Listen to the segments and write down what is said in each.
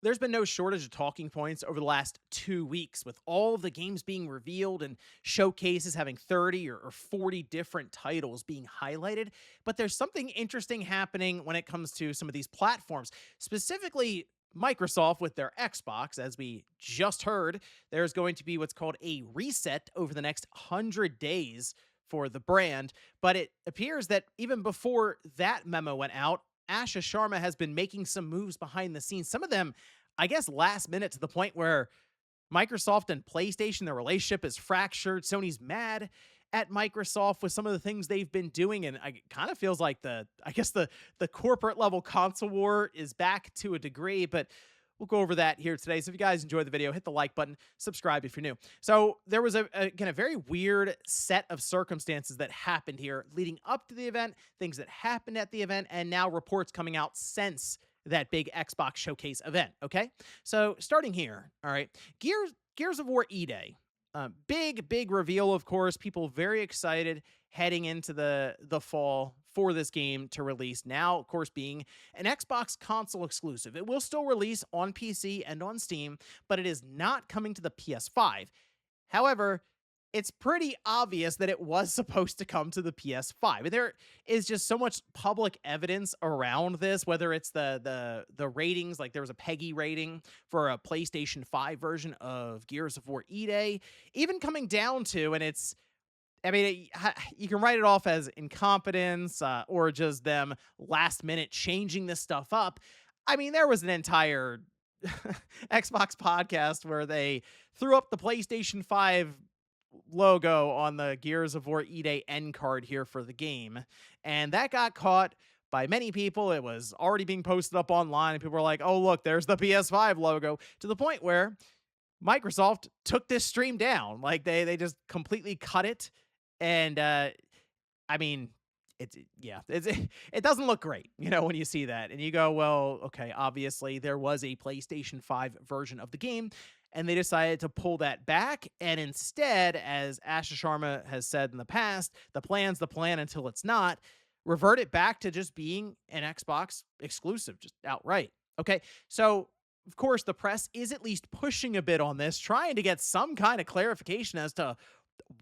There's been no shortage of talking points over the last 2 weeks, with all of the games being revealed and showcases having 30 or 40 different titles being highlighted. But there's something interesting happening when it comes to some of these platforms, specifically Microsoft with their Xbox. As we just heard, there's going to be what's called a reset over the next 100 days for the brand. But it appears that even before that memo went out, Asha Sharma has been making some moves behind the scenes. Some of them, I guess, last minute, to the point where Microsoft and PlayStation, their relationship is fractured. Sony's mad at Microsoft with some of the things they've been doing, and it kind of feels like the corporate level console war is back to a degree. But we'll go over that here today. So if you guys enjoyed the video, hit the like button, subscribe if you're new. So there was again, a very weird set of circumstances that happened here leading up to the event, things that happened at the event, and now reports coming out since that big Xbox showcase event. Okay. So starting here, all right, Gears of War E-Day. Big reveal, of course. People very excited heading into the fall for this game to release. Now, of course, being an Xbox console exclusive, it will still release on PC and on Steam, but it is not coming to the PS5. However, it's pretty obvious that it was supposed to come to the PS5. And there is just so much public evidence around this, whether it's the ratings, like there was a PEGI rating for a PlayStation 5 version of Gears of War E-Day, even coming down to, and it's, I mean, you can write it off as incompetence or just them last minute changing this stuff up. I mean, there was an entire Xbox podcast where they threw up the PlayStation 5 logo on the Gears of War E-Day end card here for the game. And that got caught by many people. It was already being posted up online, and people were like, oh, look, there's the PS5 logo, to the point where Microsoft took this stream down. Like they just completely cut it. And I mean, it doesn't look great, when you see that and you go, well, okay, obviously there was a PlayStation 5 version of the game, and they decided to pull that back. And instead, as Asha Sharma has said in the past, the plan's the plan until it's not. Revert it back to just being an Xbox exclusive, just outright. Okay, so of course the press is at least pushing a bit on this, trying to get some kind of clarification as to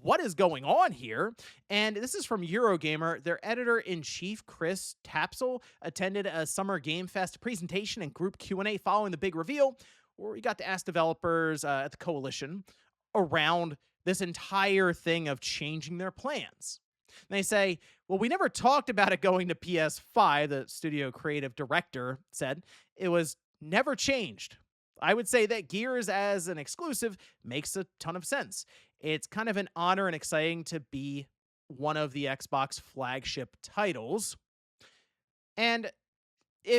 what is going on here. And this is from Eurogamer. Their editor-in-chief, Chris Tapsell, attended a Summer Game Fest presentation and group Q&A following the big reveal, where we got to ask developers at the coalition around this entire thing of changing their plans. And they say, well, we never talked about it going to PS5, the studio creative director said. It was never changed. I would say that Gears as an exclusive makes a ton of sense. It's kind of an honor and exciting to be one of the Xbox flagship titles. And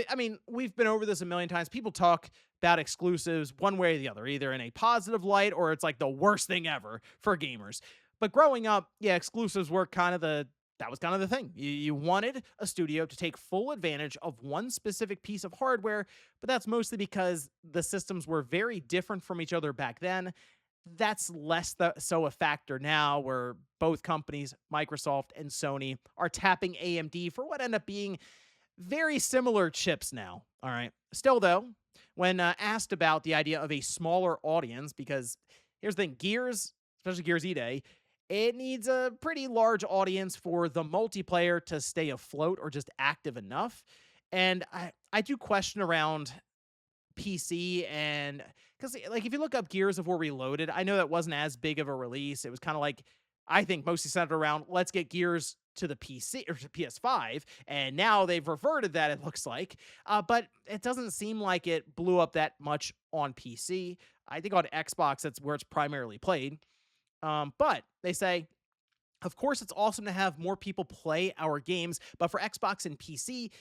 I mean, we've been over this a million times. People talk about exclusives one way or the other, either in a positive light or it's like the worst thing ever for gamers. But growing up, yeah, exclusives were that was kind of the thing. You wanted a studio to take full advantage of one specific piece of hardware, but that's mostly because the systems were very different from each other back then. That's less so a factor now, where both companies, Microsoft and Sony, are tapping AMD for what end up being very similar chips now. All right. Still, though, when asked about the idea of a smaller audience, because here's the thing, Gears, especially Gears E-Day, it needs a pretty large audience for the multiplayer to stay afloat or just active enough. And I do question around PC, and because like if you look up Gears of War Reloaded, I know that wasn't as big of a release. It was kind of like, I think, mostly centered around let's get Gears to the PC or to PS5, and now they've reverted that, it looks like. But it doesn't seem like it blew up that much on PC. I think on Xbox that's where it's primarily played. But they say, of course, it's awesome to have more people play our games, but for Xbox and PC,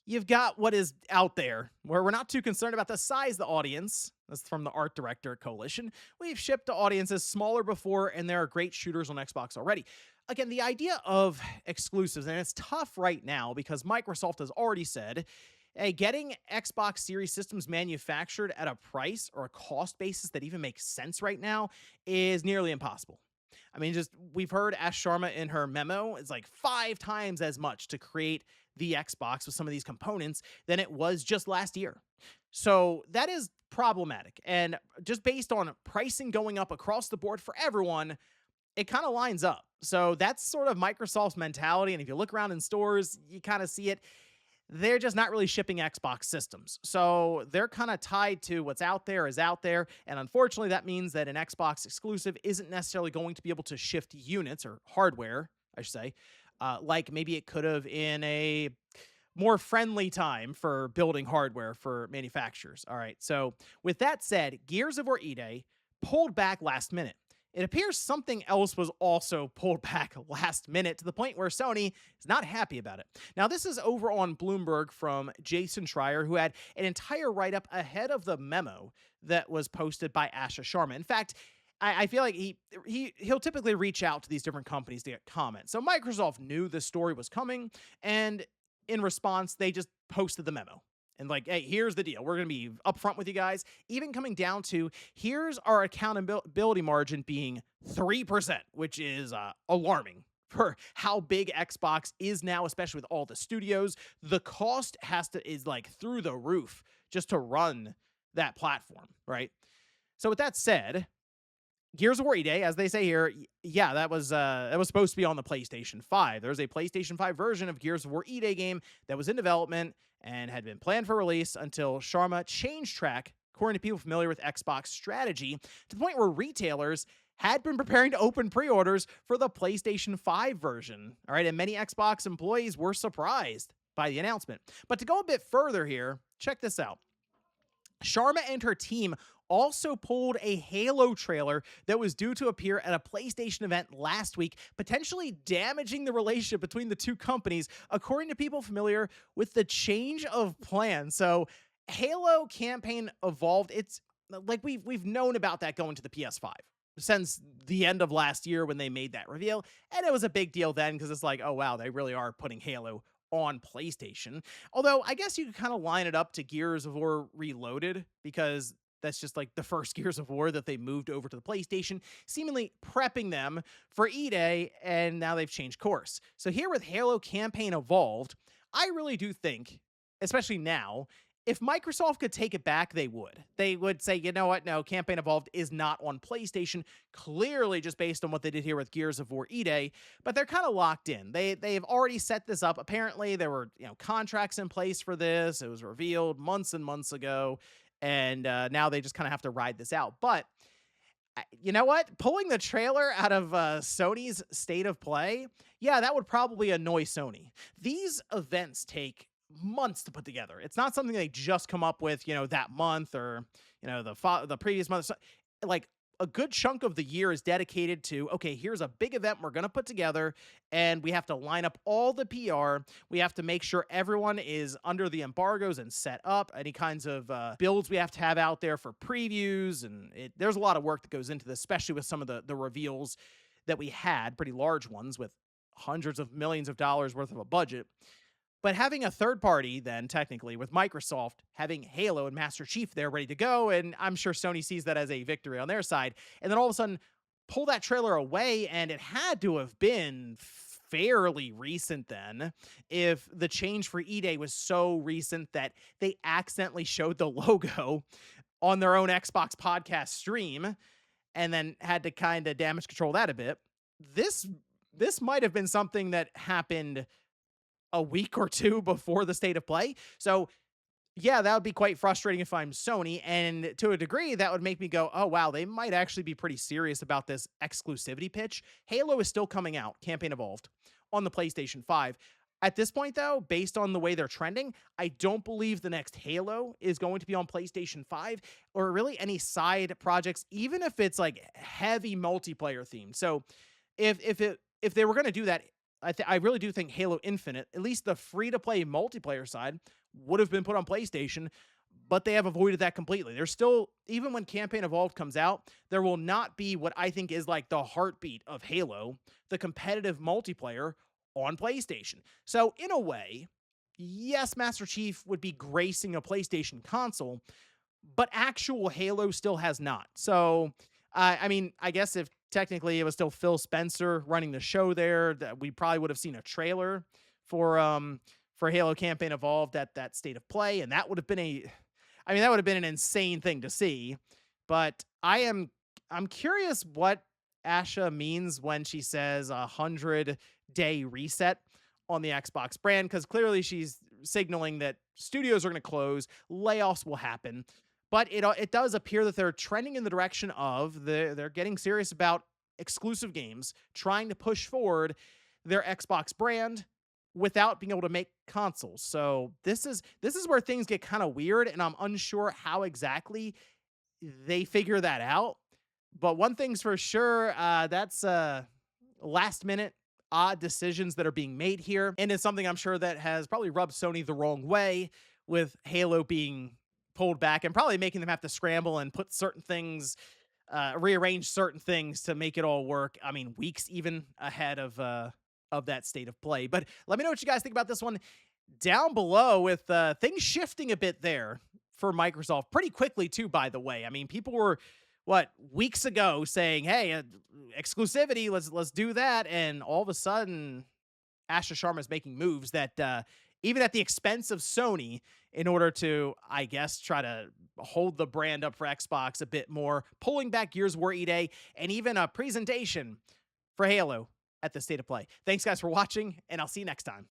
you've got what is out there, where we're not too concerned about the size of the audience. That's from the art director at Coalition. We've shipped to audiences smaller before, and there are great shooters on Xbox already. Again, the idea of exclusives, and it's tough right now because Microsoft has already said, hey, getting Xbox Series systems manufactured at a price or a cost basis that even makes sense right now is nearly impossible. I mean, just we've heard Ash Sharma in her memo, it's like 5 times as much to create the Xbox with some of these components than it was just last year. So that is problematic. And just based on pricing going up across the board for everyone, it kind of lines up. So that's sort of Microsoft's mentality. And if you look around in stores, you kind of see it. They're just not really shipping Xbox systems. So they're kind of tied to what's out there is out there. And unfortunately, that means that an Xbox exclusive isn't necessarily going to be able to shift units or hardware, I should say, like maybe it could have in a more friendly time for building hardware for manufacturers. All right. So with that said, Gears of War E-Day pulled back last minute. It appears something else was also pulled back last minute to the point where Sony is not happy about it. Now, this is over on Bloomberg from Jason Schreier, who had an entire write-up ahead of the memo that was posted by Asha Sharma. In fact, I feel like he'll typically reach out to these different companies to get comments. So Microsoft knew this story was coming, and in response, they just posted the memo. And like, hey, here's the deal. We're going to be upfront with you guys, even coming down to here's our accountability margin being 3%, which is alarming for how big Xbox is now, especially with all the studios. The cost is like through the roof just to run that platform, right? So with that said, Gears of War E-Day, as they say here, yeah, that was supposed to be on the PlayStation 5. There's a PlayStation 5 version of Gears of War E-Day game that was in development and had been planned for release until Sharma changed track, according to people familiar with Xbox strategy, to the point where retailers had been preparing to open pre-orders for the PlayStation 5 version. All right, and many Xbox employees were surprised by the announcement. But to go a bit further here, check this out. Sharma and her team also pulled a Halo trailer that was due to appear at a PlayStation event last week, potentially damaging the relationship between the two companies, according to people familiar with the change of plan. So Halo campaign evolved. It's like we've known about that going to the PS5 since the end of last year when they made that reveal, and it was a big deal then because it's like, oh wow, they really are putting Halo on PlayStation. Although I guess you could kind of line it up to Gears of War Reloaded, because that's just like the first Gears of War that they moved over to the PlayStation, seemingly prepping them for E-Day, and now they've changed course. So here with Halo Campaign Evolved, I really do think, especially now, if Microsoft could take it back, they would. They would say, you know what, no, Campaign Evolved is not on PlayStation, clearly just based on what they did here with Gears of War E-Day, but they're kind of locked in. They've already set this up. Apparently, there were contracts in place for this. It was revealed months and months ago, and now they just kind of have to ride this out. But you know what? Pulling the trailer out of Sony's State of Play, yeah, that would probably annoy Sony. These events take months to put together. It's not something they just come up with, that month or, the previous month. So, like, a good chunk of the year is dedicated to, okay, here's a big event we're going to put together, and we have to line up all the PR. We have to make sure everyone is under the embargoes and set up any kinds of builds we have to have out there for previews. And there's a lot of work that goes into this, especially with some of the reveals that we had, pretty large ones with hundreds of millions of dollars worth of a budget. But having a third party, then technically with Microsoft, having Halo and Master Chief there ready to go, and I'm sure Sony sees that as a victory on their side, and then all of a sudden pull that trailer away, and it had to have been fairly recent then, if the change for E-Day was so recent that they accidentally showed the logo on their own Xbox podcast stream, and then had to kind of damage control that a bit. This might have been something that happened a week or two before the State of Play. So yeah, that would be quite frustrating if I'm Sony. And to a degree, that would make me go, oh, wow, they might actually be pretty serious about this exclusivity pitch. Halo is still coming out, Campaign Evolved, on the PlayStation 5. At this point, though, based on the way they're trending, I don't believe the next Halo is going to be on PlayStation 5 or really any side projects, even if it's like heavy multiplayer themed. So if they were going to do that, I really do think Halo Infinite, at least the free-to-play multiplayer side, would have been put on PlayStation, but they have avoided that completely. There's still, even when Campaign Evolved comes out, there will not be what I think is like the heartbeat of Halo, the competitive multiplayer, on PlayStation. So in a way, yes, Master Chief would be gracing a PlayStation console, but actual Halo still has not. So, I mean, I guess if technically it was still Phil Spencer running the show there, that we probably would have seen a trailer for for Halo campaign evolved at that state of play, and that would have been that would have been an insane thing to see. But I'm curious what Asha means when she says 100-day reset on the Xbox brand, because clearly she's signaling that studios are going to close, layoffs will happen. But it does appear that they're trending in the direction of they're getting serious about exclusive games, trying to push forward their Xbox brand without being able to make consoles. So this is where things get kind of weird, and I'm unsure how exactly they figure that out. But one thing's for sure, that's last minute odd decisions that are being made here, and it's something I'm sure that has probably rubbed Sony the wrong way, with Halo being pulled back and probably making them have to scramble and put certain things, rearrange certain things to make it all work. I mean, weeks even ahead of that state of play. But let me know what you guys think about this one down below, with things shifting a bit there for Microsoft pretty quickly too, by the way. I mean, people were weeks ago saying, "Hey, exclusivity, let's do that," and all of a sudden, Asha Sharma is making moves that even at the expense of Sony, in order to, I guess, try to hold the brand up for Xbox a bit more, pulling back Gears of War EA, and even a presentation for Halo at the state of play. Thanks, guys, for watching, and I'll see you next time.